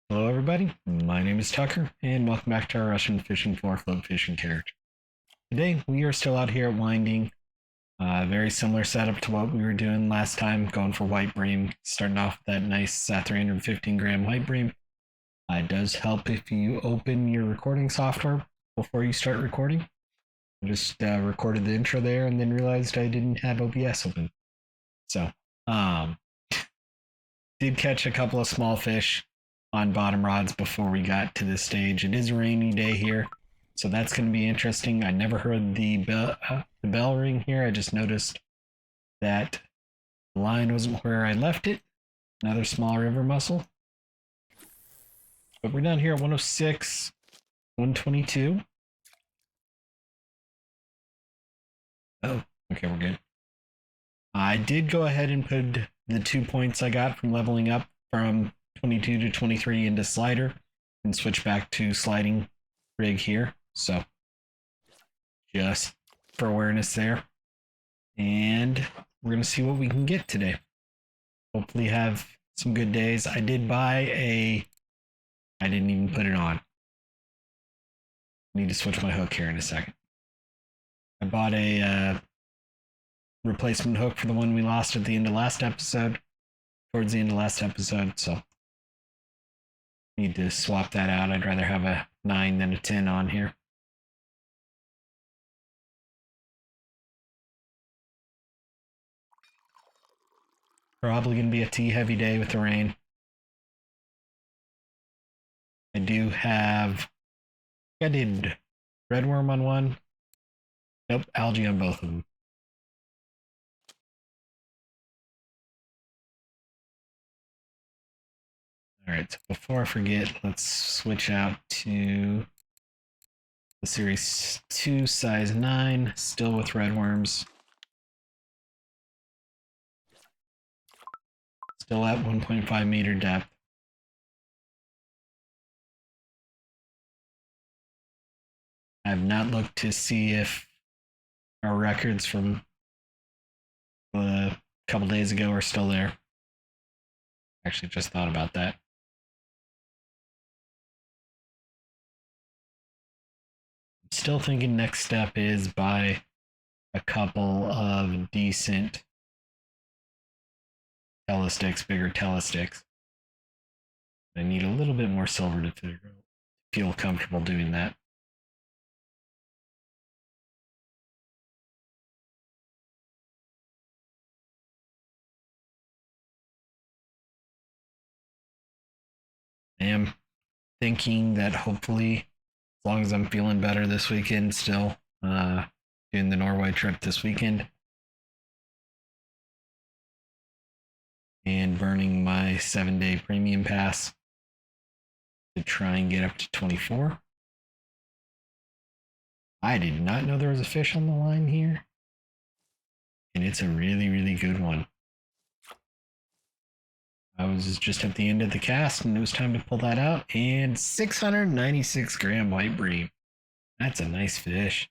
Hello, everybody. My name is Tucker, and welcome back to our Russian fishing for float fishing character. Today, we are still out here at Winding. Very similar setup to what we were doing last time, going for white bream, starting off with that nice 315 gram white bream. It does help if you open your recording software before you start recording. I just recorded the intro there and then realized I didn't have OBS open. So, um, did catch a couple of small fish on bottom rods before we got to this stage. It is a rainy day here, so that's going to be interesting. I never heard the bell ring here. I just noticed that the line wasn't where I left it. Another small river mussel. But we're down here at 106, 122. Oh, okay, we're good. I did go ahead and put the 2 points I got from leveling up from 22 to 23 into slider and switch back to sliding rig here. So just for awareness there. And we're going to see what we can get today. Hopefully have some good days. I did buy I didn't even put it on. I need to switch my hook here in a second. I bought a replacement hook for the one we lost at the end of last episode, towards the end of last episode, so need to swap that out. I'd rather have a 9 than a 10 on here. Probably going to be a T-heavy day with the rain. I do have... I did redworm on one. Nope, algae on both of them. Alright, so before I forget, let's switch out to the Series 2 size 9, still with redworms. Still at 1.5 meter depth. I have not looked to see if our records from a couple days ago are still there. Actually, just thought about that. Still thinking next step is buy a couple of decent telesticks, bigger telesticks. I need a little bit more silver to feel comfortable doing that. I am thinking that hopefully, as long as I'm feeling better this weekend, still doing the Norway trip this weekend and burning my 7-day premium pass to try and get up to 24. I did not know there was a fish on the line here, and it's a really, really good one. I was just at the end of the cast and it was time to pull that out, and 696 gram white bream. That's a nice fish.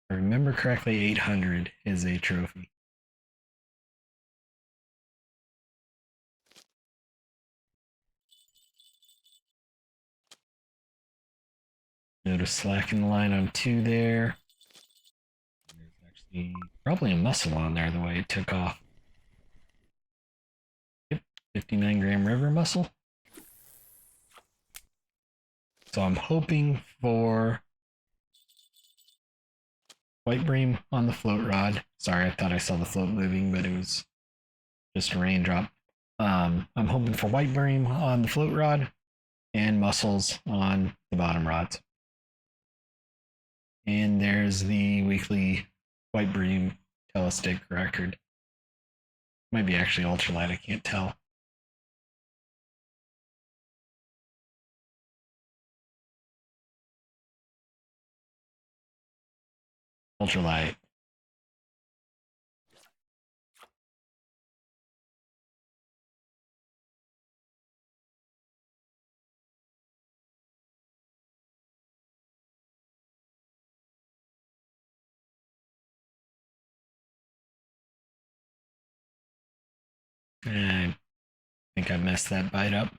If I remember correctly, 800 is a trophy. Notice slack in the line on 2 there. There's actually probably a mussel on there the way it took off. Yep, 59 gram river mussel. So I'm hoping for white bream on the float rod. Sorry, I thought I saw the float moving, but it was just a raindrop. I'm hoping for white bream on the float rod and mussels on the bottom rods. And there's the weekly white bream telestick record. Might be actually ultralight, I can't tell. Ultralight. I think I messed that bite up.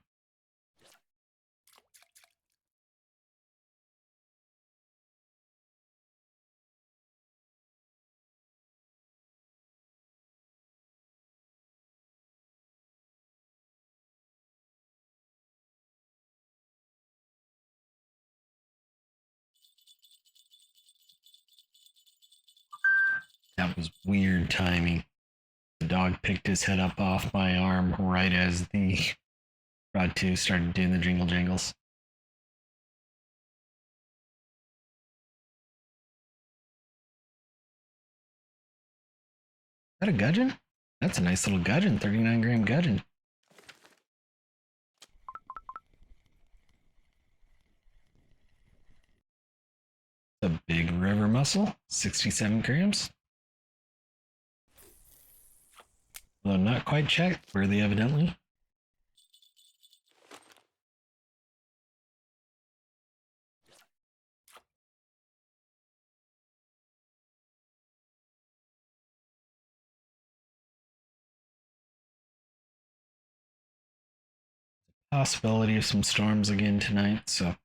That was weird timing. The dog picked his head up off my arm right as the Rod 2 started doing the jingle jingles. Is that a gudgeon? That's a nice little gudgeon, 39-gram gudgeon. A big river mussel, 67 grams. Although not quite checked, worthy evidently. Possibility of some storms again tonight, so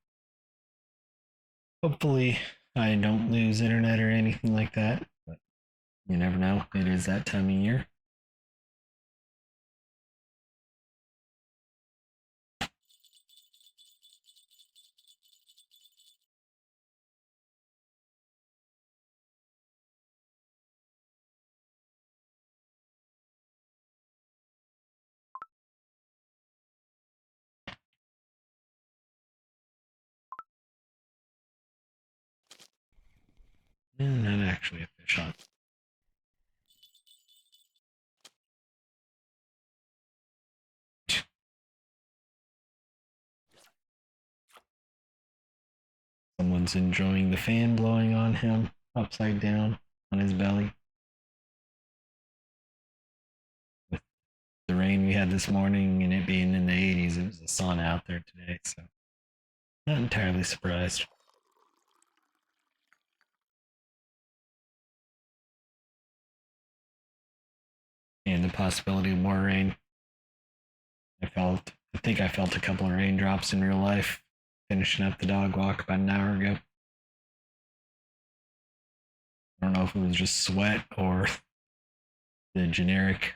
hopefully I don't lose internet or anything like that. But you never know. It is that time of year. And not actually a fish on. Someone's enjoying the fan blowing on him upside down on his belly. With the rain we had this morning and it being in the 80s, it was a sauna out there today, so not entirely surprised. And the possibility of more rain. I think I felt a couple of raindrops in real life finishing up the dog walk about an hour ago. I don't know if it was just sweat or the generic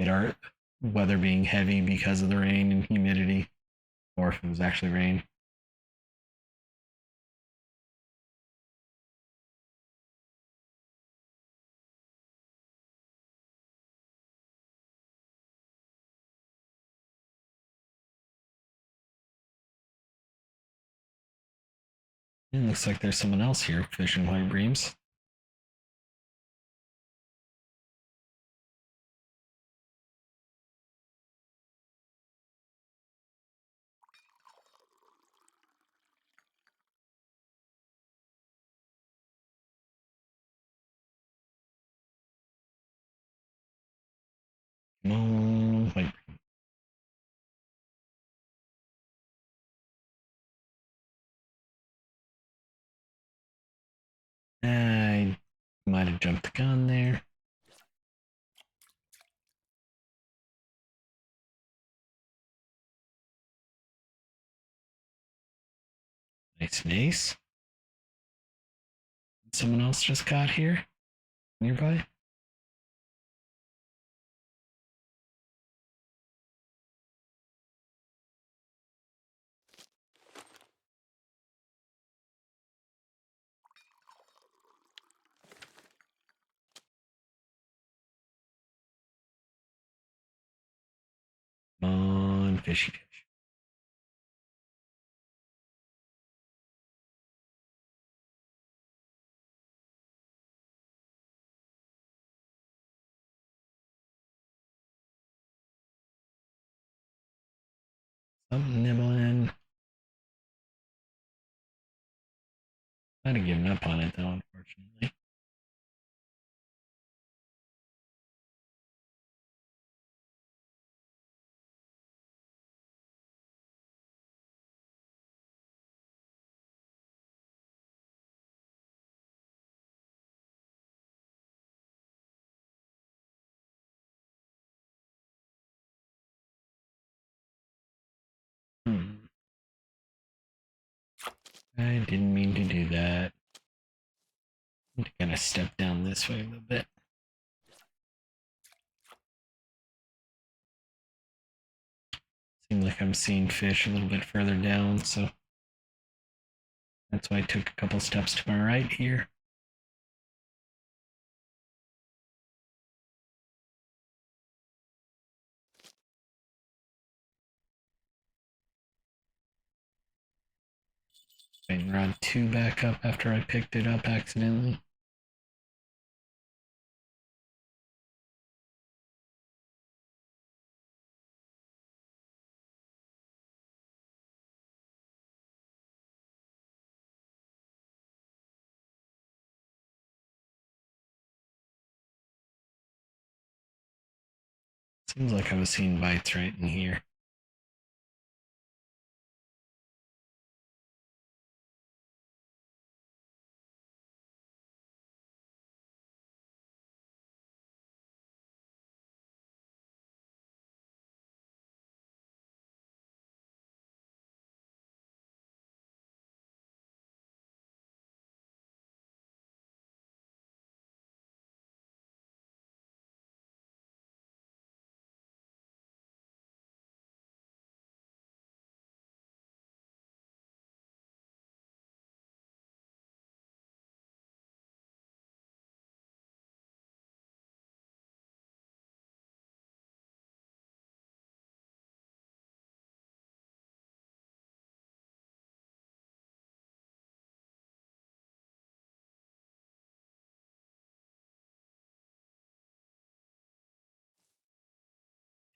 art weather being heavy because of the rain and humidity, or if it was actually rain. It looks like there's someone else here fishing white breams. Come on, white bream. I might have jumped the gun there. Nice Nase. Someone else just got here nearby. Come on, fishy fish. Something nibbling. Might have given up on it though, unfortunately. I didn't mean to do that. I'm gonna step down this way a little bit. Seems like I'm seeing fish a little bit further down, so that's why I took a couple steps to my right here. And rod 2 back up after I picked it up accidentally. Seems like I was seeing bites right in here.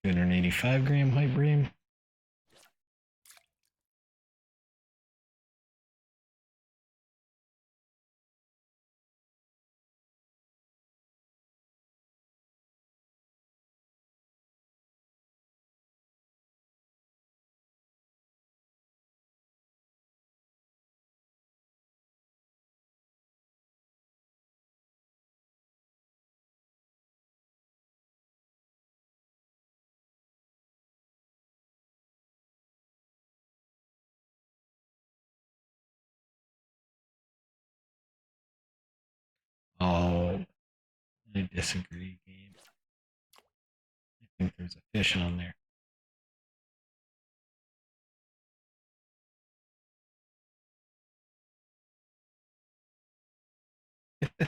$285 white bream. Oh, I disagree, game. I think there's a fish on there. Let's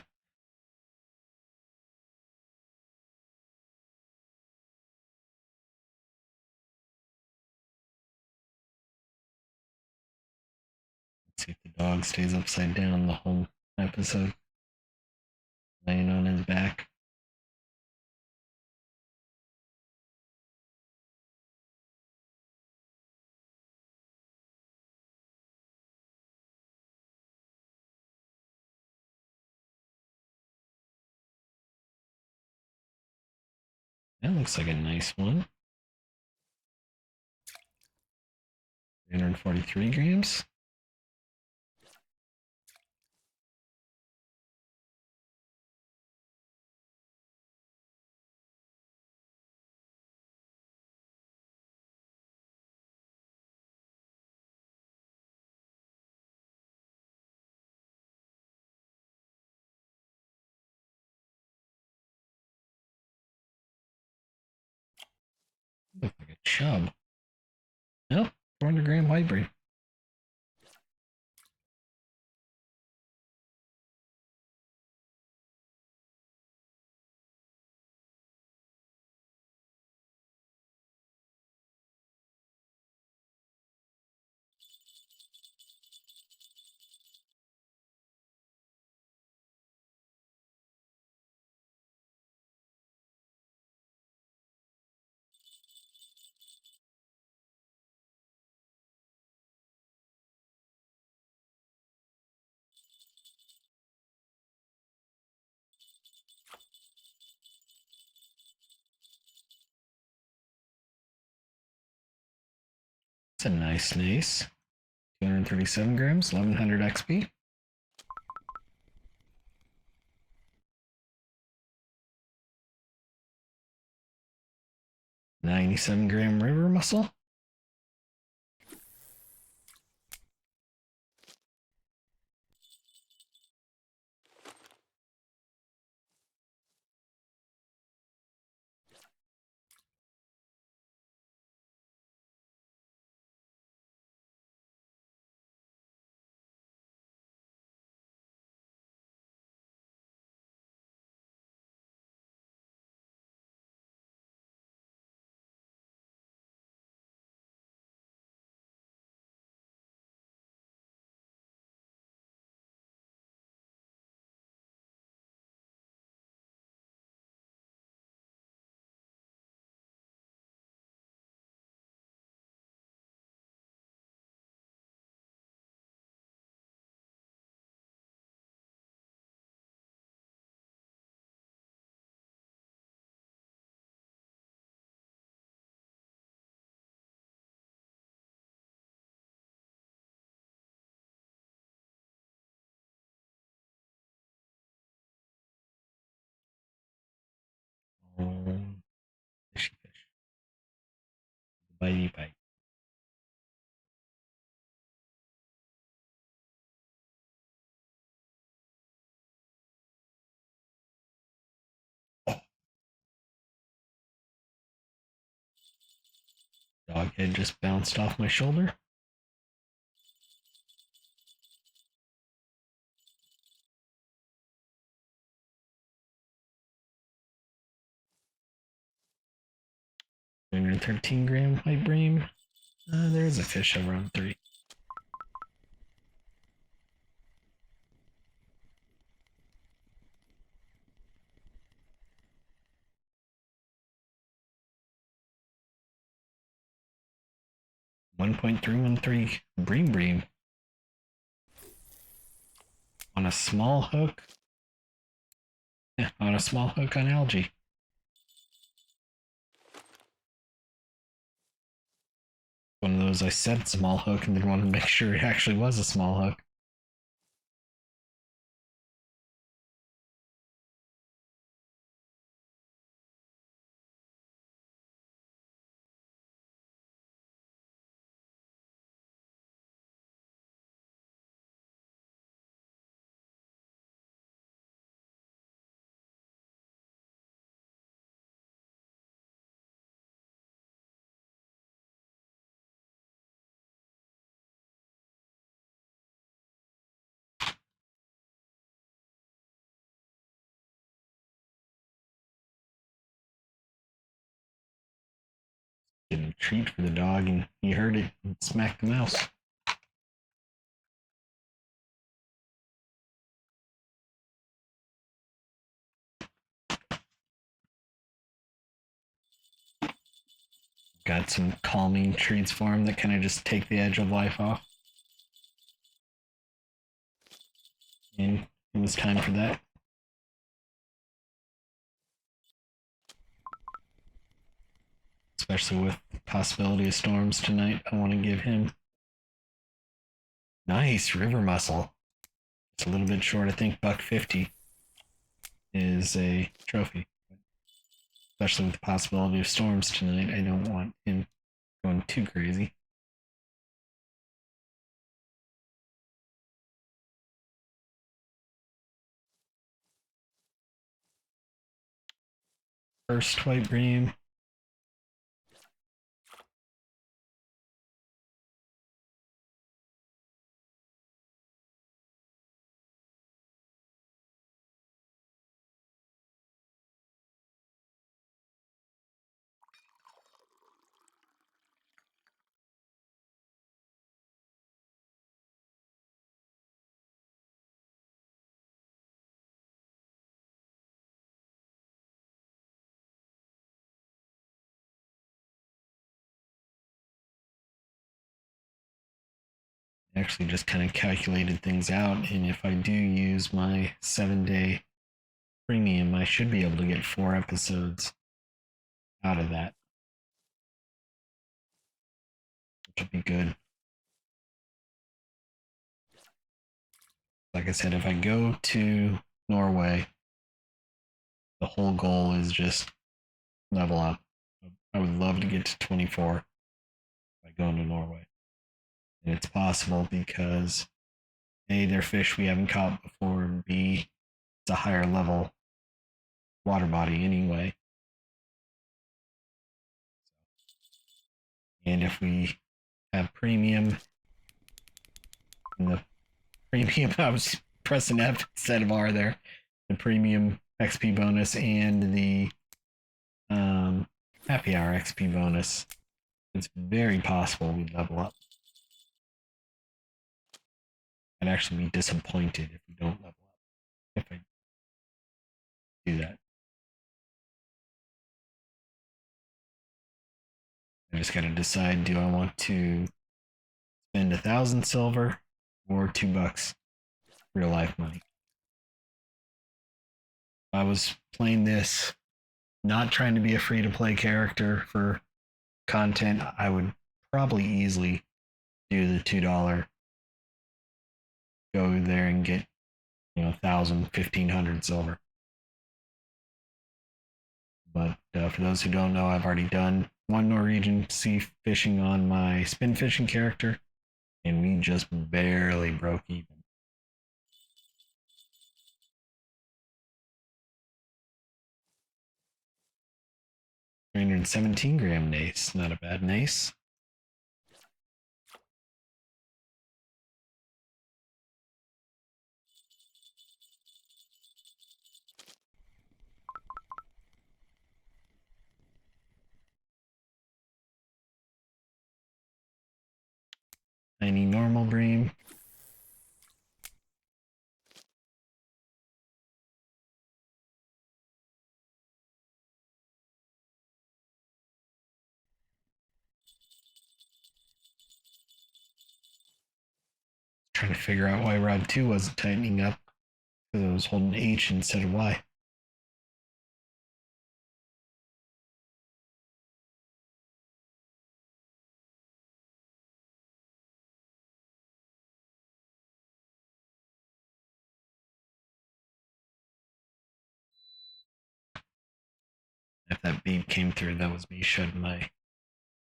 see if the dog stays upside down the whole episode, laying on his back. That looks like a nice one. 343 grams. Looks like a chub. Nope, 400-gram white bream. It's a nice Nase. 237 grams, 1100 XP. 97-gram river mussel. Bitey bite. Dog head just bounced off my shoulder. And 13-gram white bream. There's a fish over on 3. $1.313 bream on a small hook. Yeah, on a small hook on algae. One of those I said small hook and then wanted to make sure it actually was a small hook. Getting a treat for the dog, and he heard it and smacked the mouse. Got some calming treats for him that kind of just take the edge of life off. And it was time for that. Especially with the possibility of storms tonight, I want to give him nice river mussel. It's a little bit short, I think $1.50 is a trophy. Especially with the possibility of storms tonight, I don't want him going too crazy. First white bream. Actually just kind of calculated things out, and if I do use my 7-day premium, I should be able to get 4 episodes out of that, which would be good. Like I said, if I go to Norway, the whole goal is just level up. I would love to get to 24 by going to Norway. And it's possible because A, they're fish we haven't caught before, and B, it's a higher level water body anyway. And if we have premium, and the premium, I was pressing F instead of R there, the premium XP bonus and the happy hour XP bonus, it's very possible we level up. I'd actually be disappointed if we don't level up, if I do that. I just gotta decide, do I want to spend 1,000 silver or $2 real life money? If I was playing this, not trying to be a free to play character for content, I would probably easily do the $2. Go there and get, 1,000, 1,500 silver. But for those who don't know, I've already done one Norwegian sea fishing on my spin fishing character, and we just barely broke even. 317-gram Nase, not a bad Nase. Tiny normal bream. Trying to figure out why rod 2 wasn't tightening up, because it was holding H instead of Y. If that beam came through, that was me shutting my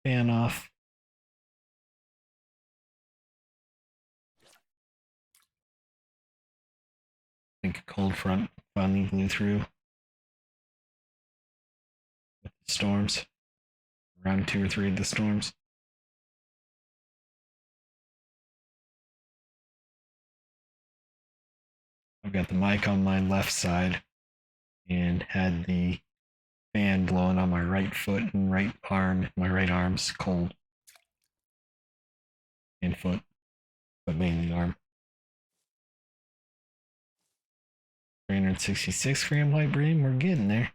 fan off. I think a cold front finally blew through with the storms. Around 2 or 3 of the storms. I've got the mic on my left side and had the fan blowing on my right foot and right arm. My right arm's cold. And foot, but mainly arm. 366-gram white bream, we're getting there.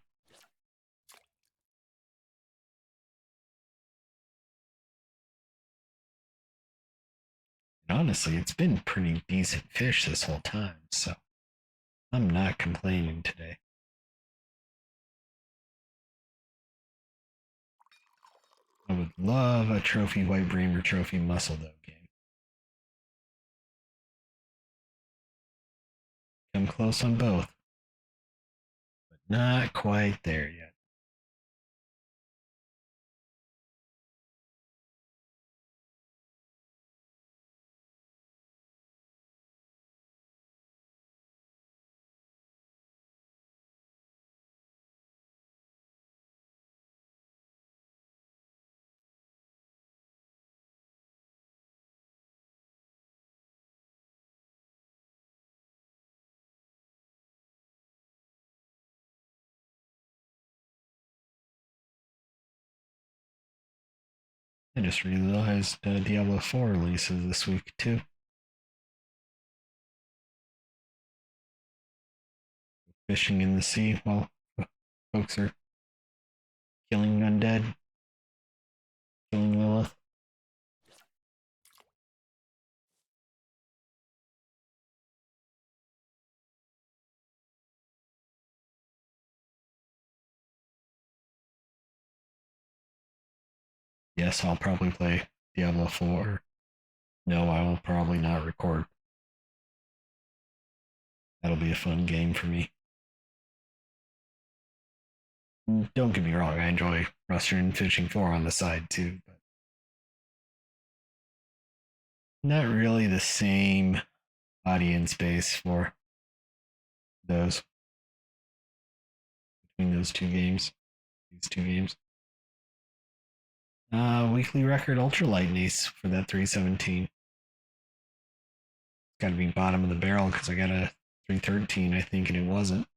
And honestly, it's been pretty decent fish this whole time, so I'm not complaining today. I would love a trophy white bream or trophy mussel though game. Come close on both, but not quite there yet. I just realized Diablo 4 releases this week too. Fishing in the sea while folks are killing undead, killing Lilith. Yes, I'll probably play Diablo 4. No, I will probably not record. That'll be a fun game for me. Don't get me wrong, I enjoy Western Fishing 4 on the side too, but not really the same audience base for those between those two games. These two games. Weekly record ultralight Nase for that 317. Got to be bottom of the barrel because I got a 313, I think, and it wasn't.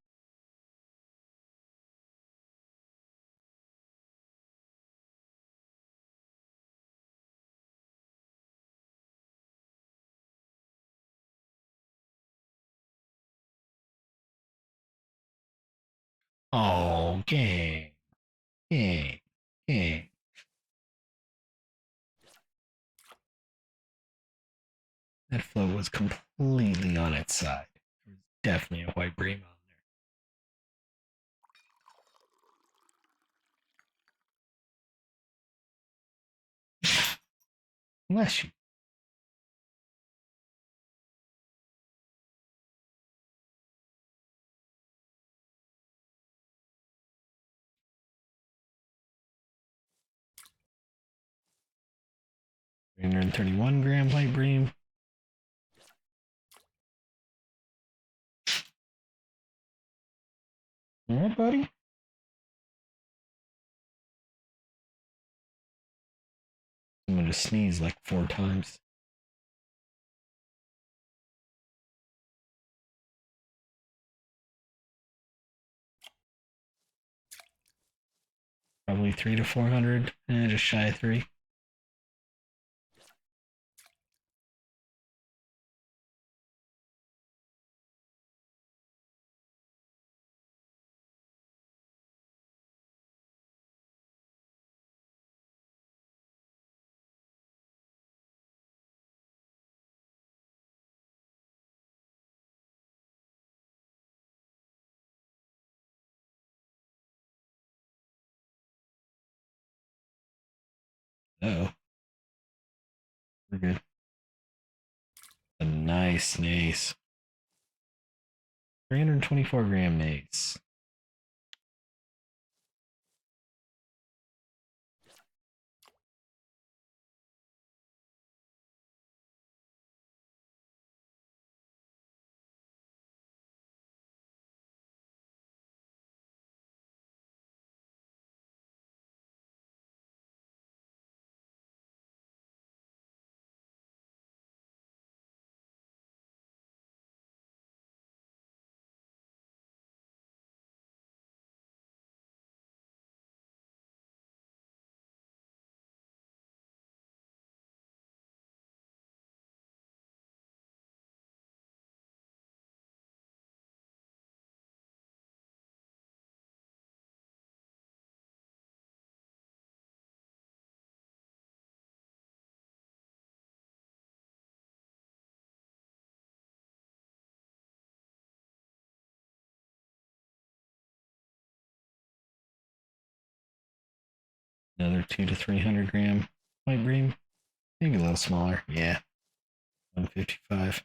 Oh, game, game, game. That float was completely on its side. There was definitely a white bream on there. Unless you. 331 gram white bream. Alright, buddy. I'm gonna sneeze like 4 times. Probably 3 to 400, just shy of 3. Uh-oh. We're good. A nice Nase. 324 gram Nase. Another 2 to 300 gram white bream. Maybe a little smaller. Yeah. 155.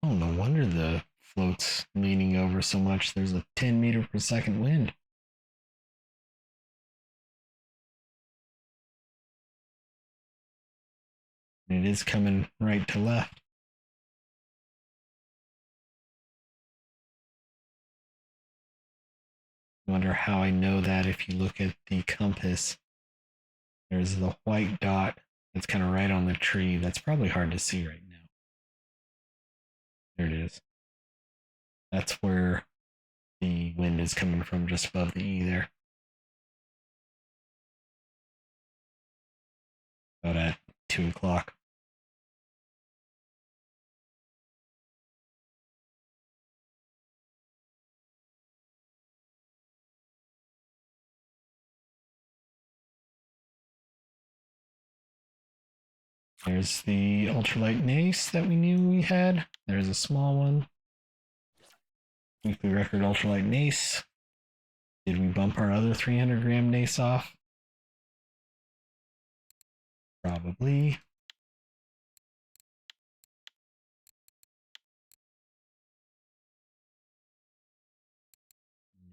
Oh, no wonder the float's leaning over so much. There's a 10 meter per second wind. And it is coming right to left. I wonder how I know that. If you look at the compass, there's the white dot that's kind of right on the tree. That's probably hard to see right now. There it is. That's where the wind is coming from, just above the E there. About at 2 o'clock. There's the ultralight Nase that we knew we had. There's a small one. Weekly record ultralight Nase. Did we bump our other 300 gram Nase off? Probably.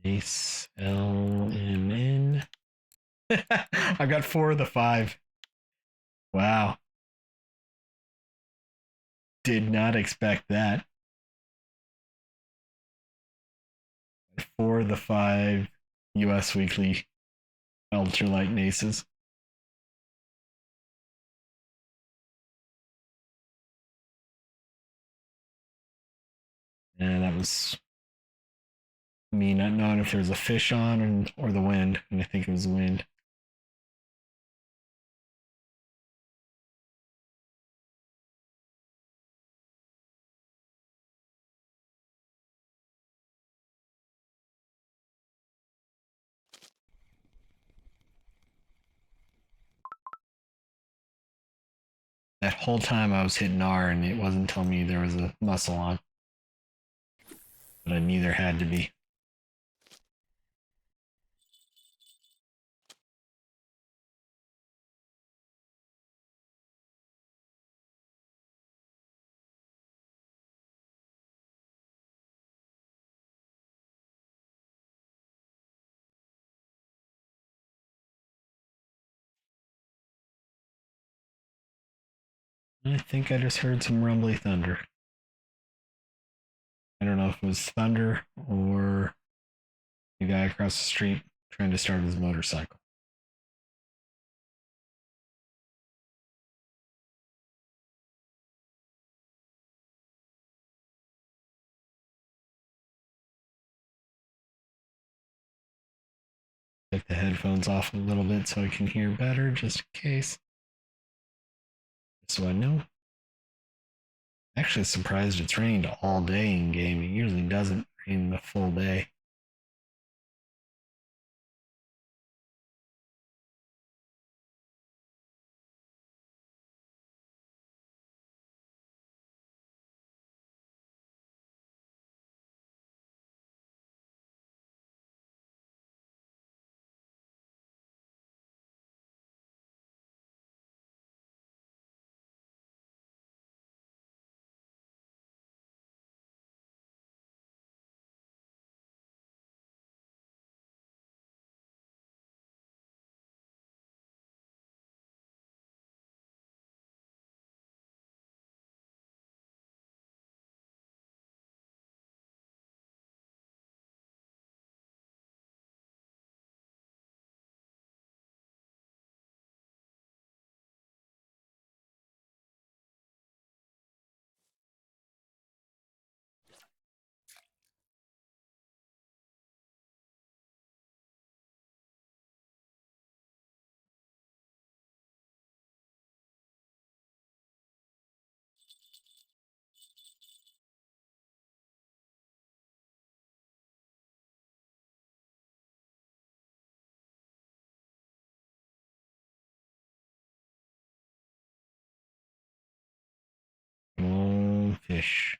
Nase LMN. I got 4 of the 5. Wow. Did not expect that. 4 of the 5 US Weekly ultralight Nases. And that was me not knowing if there was a fish on or the wind, and I think it was the wind. That whole time I was hitting R and it wasn't telling me there was a muscle on. but I knew there had to be. I think I just heard some rumbly thunder. I don't know if it was thunder or the guy across the street trying to start his motorcycle. Take the headphones off a little bit so I can hear better, just in case. So I know. Actually surprised it's rained all day in game. It usually doesn't rain the full day. Oh, fish.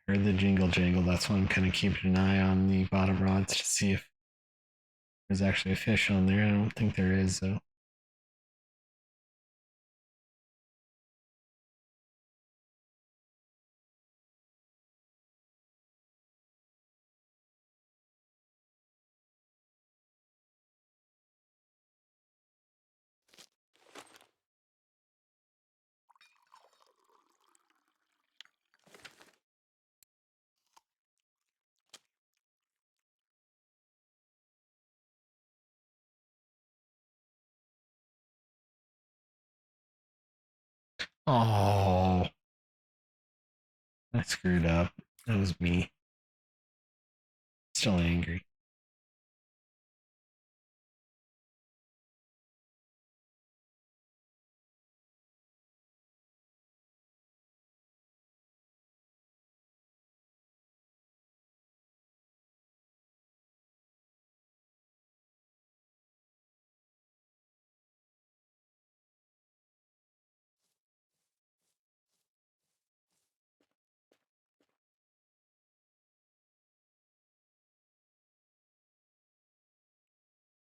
Heard the jingle jangle. That's why I'm kind of keeping an eye on the bottom rods to see if there's actually a fish on there. I don't think there is, though. Oh, I screwed up. That was me. Still angry.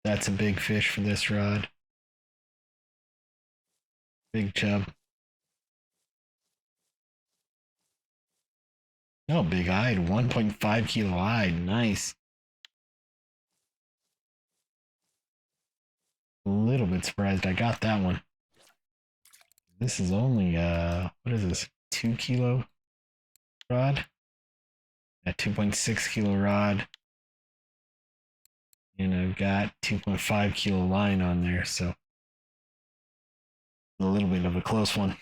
That's a big fish for this rod. Big chub. Oh, big eyed. 1.5 kilo eyed. Nice. A little bit surprised I got that one. This is only, what is this? 2 kilo rod? A 2.6 kilo rod. And I've got 2.5 kilo line on there, so a little bit of a close one.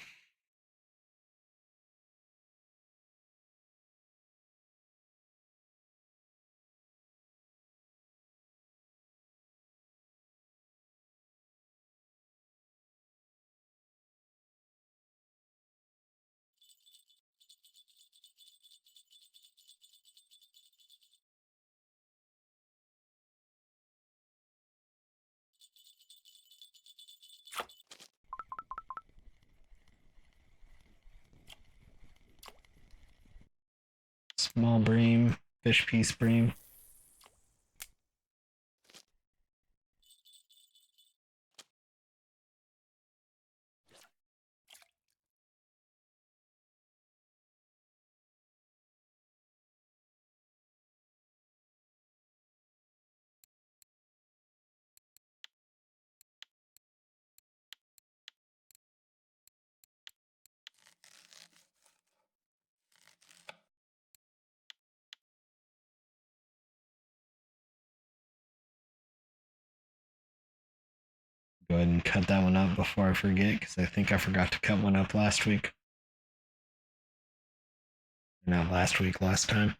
Small bream, fish piece bream. Go ahead and cut that one up before I forget, because I think I forgot to cut one up last week. Not last week, last time.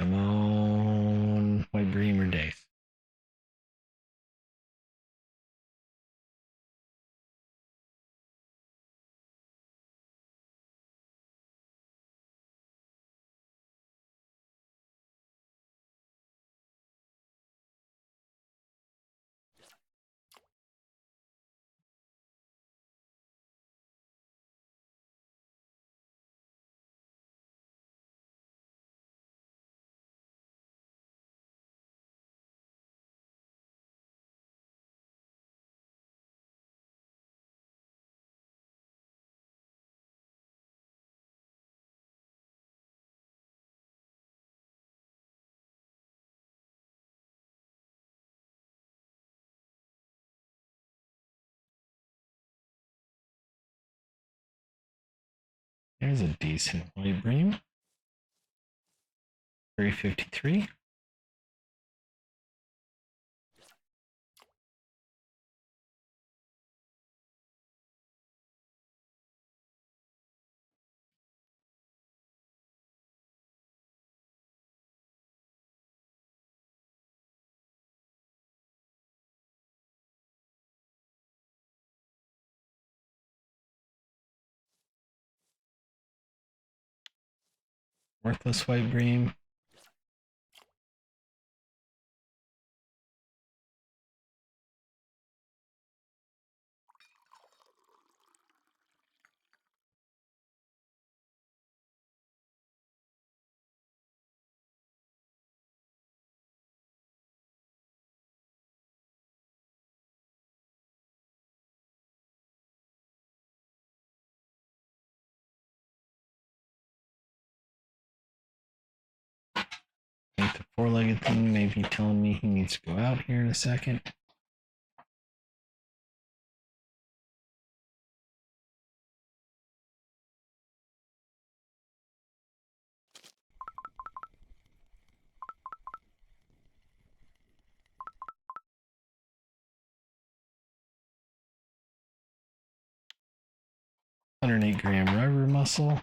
Come on, white bream or dace. There's a decent white bream. 353. Worthless white bream. I think the four-legged thing may be telling me he needs to go out here in a second. Hundred 8 gram rubber mussel.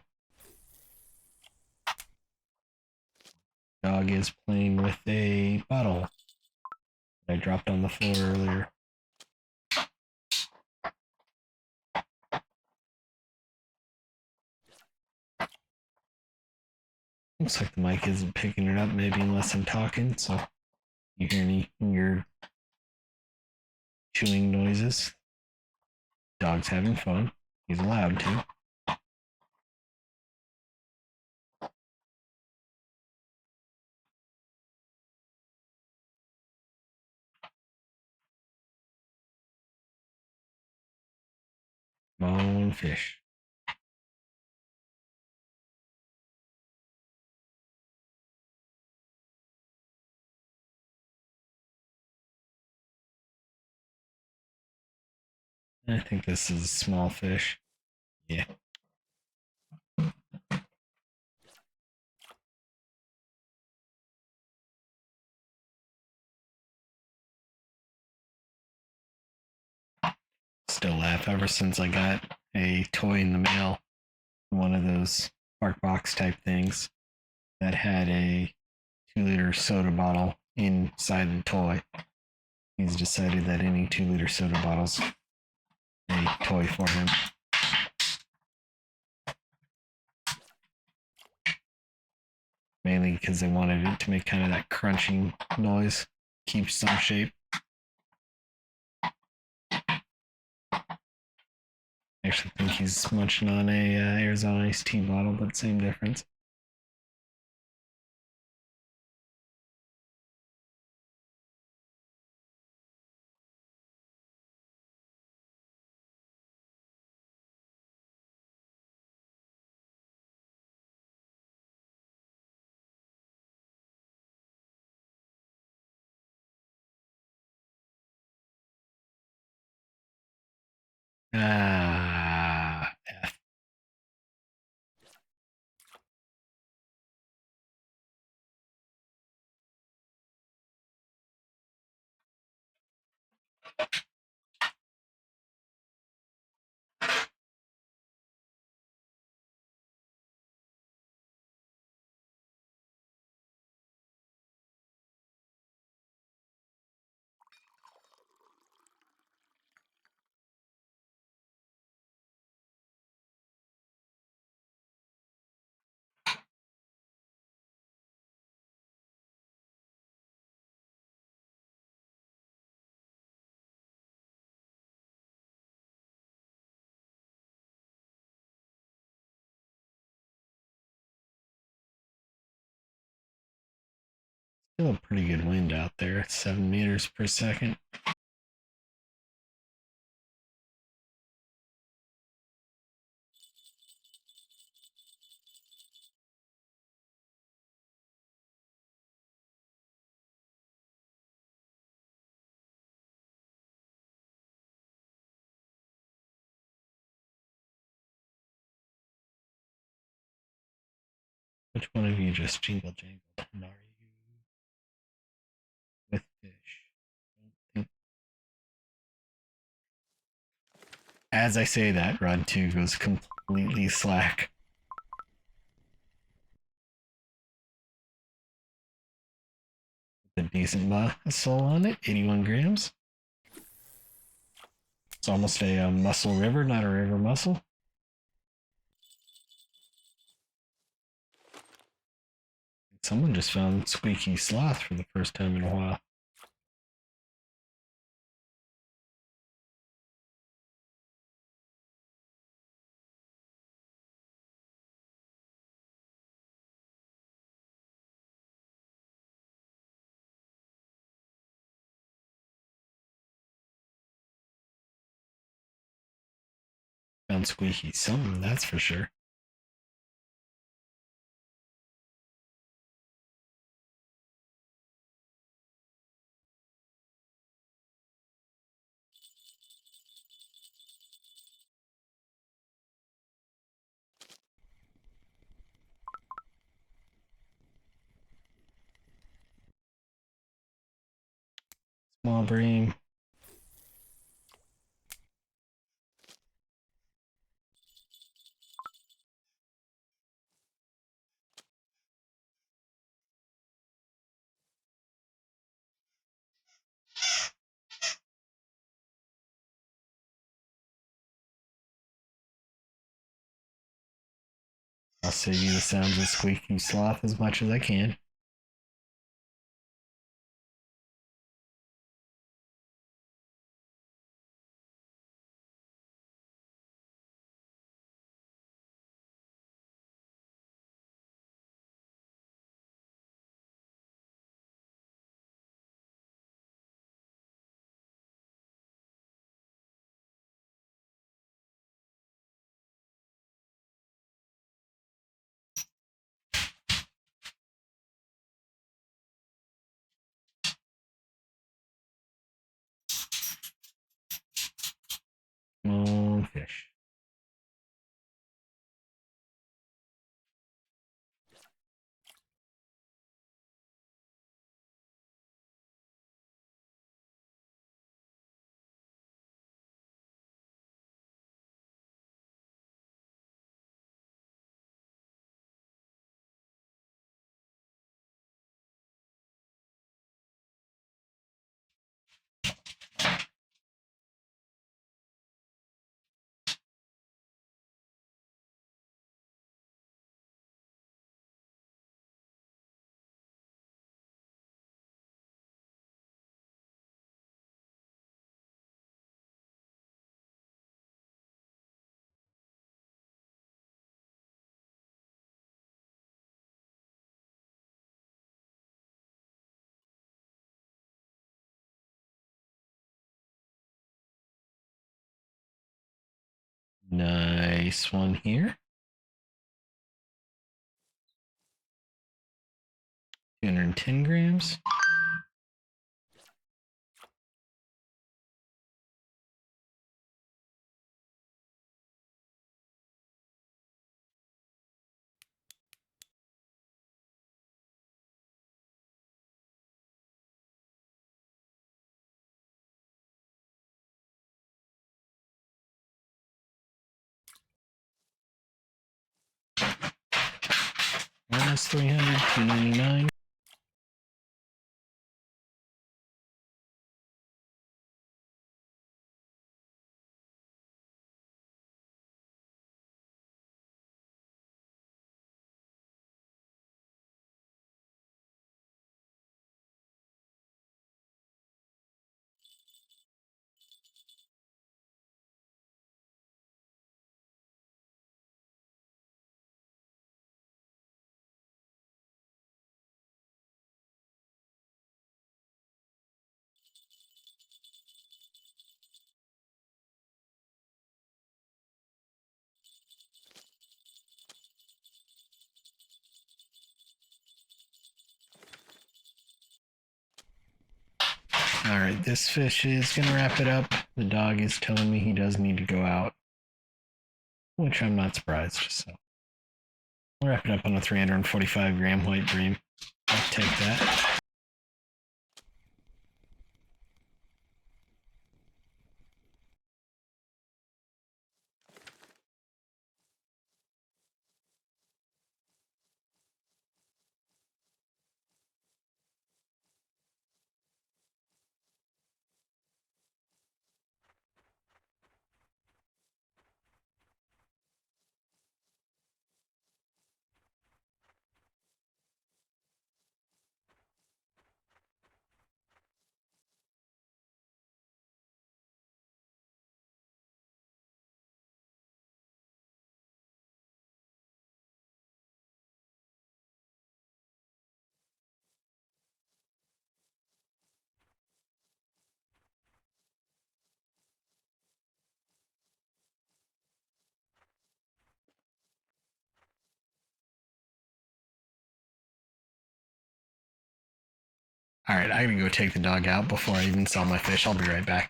Dog is playing with a bottle that I dropped on the floor earlier. Looks like the mic isn't picking it up, maybe unless I'm talking, so you hear any weird chewing noises. Dog's having fun. He's allowed to. Come on, fish. I think this is a small fish. Yeah. still laugh ever since I got a toy in the mail, one of those Spark Box type things that had a 2 liter soda bottle inside the toy. He's decided that any 2 liter soda bottles a toy for him. Mainly because they wanted it to make kind of that crunching noise, keep some shape. I actually think he's munching on a Arizona iced tea bottle, but same difference. F. Still a pretty good wind out there, 7 meters per second. Which one of you just jingle jangled? And are you with fish? As I say that, Rod 2 goes completely slack. A decent muscle on it, 81 grams. It's almost a muscle river, not a river muscle. Someone just found Squeaky Sloth for the first time in a while. Found Squeaky something, that's for sure. Small bream. I'll save you the sounds of Squeaky Sloth as much as I can. Small fish. Nice one here. 210 grams. Minus 300, 299. Alright, this fish is gonna wrap it up. The dog is telling me he does need to go out, which I'm not surprised. So we'll wrap it up on a 345 gram white bream. I'll take that. Alright, I gotta go take the dog out before I even sell my fish. I'll be right back.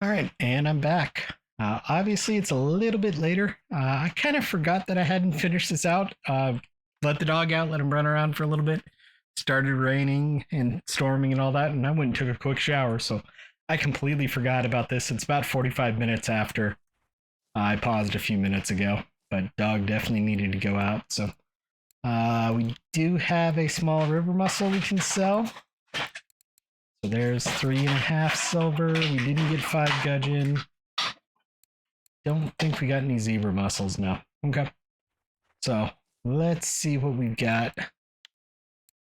Alright, and I'm back. Obviously, it's a little bit later. I kind of forgot that I hadn't finished this out. Let the dog out, let him run around for a little bit. Started raining and storming and all that, and I went and took a quick shower, so I completely forgot about this. It's about 45 minutes after I paused a few minutes ago, but dog definitely needed to go out, so we do have a small river mussel we can sell. So there's 3.5 silver. We didn't get 5 gudgeon. Don't think we got any zebra mussels now. Okay. So let's see what we've got.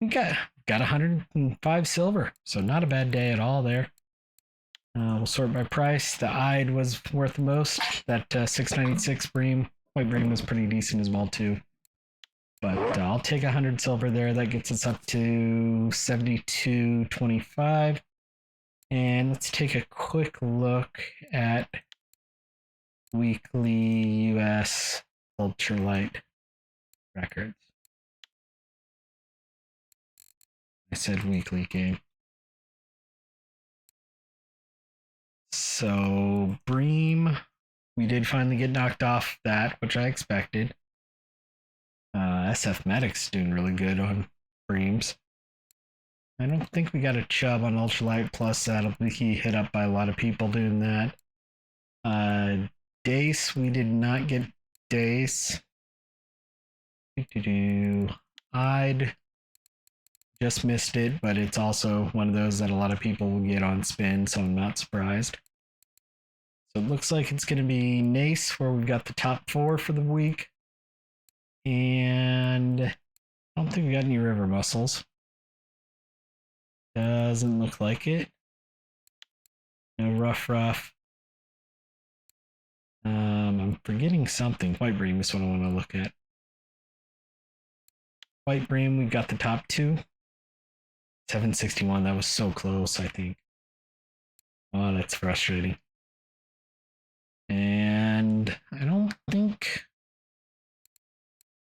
We got 105 silver. So not a bad day at all there. We'll sort by price. The eyed was worth the most. That 696 bream. White bream was pretty decent as well too. But I'll take 100 silver there. That gets us up to 72.25. And let's take a quick look at weekly US ultralight records. I said weekly game. So bream, we did finally get knocked off that, which I expected. SF Medic's doing really good on breams. I don't think we got a chub on ultralight plus. That'll be hit up by a lot of people doing that. Dace, we did not get Dace. I'd just missed it, but it's also one of those that a lot of people will get on spin, so I'm not surprised. So it looks like it's going to be Nase, where we've got the top 4 for the week. And I don't think we got any river mussels. Doesn't look like it. No rough. I'm forgetting something. White bream is what I want to look at. White bream, we got the top 2. 761, that was so close, I think. Oh, that's frustrating. And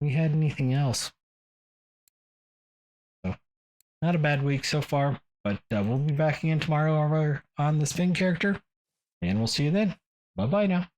we had anything else. So, not a bad week so far, but we'll be back again tomorrow over on the spin character, and we'll see you then. Bye bye now.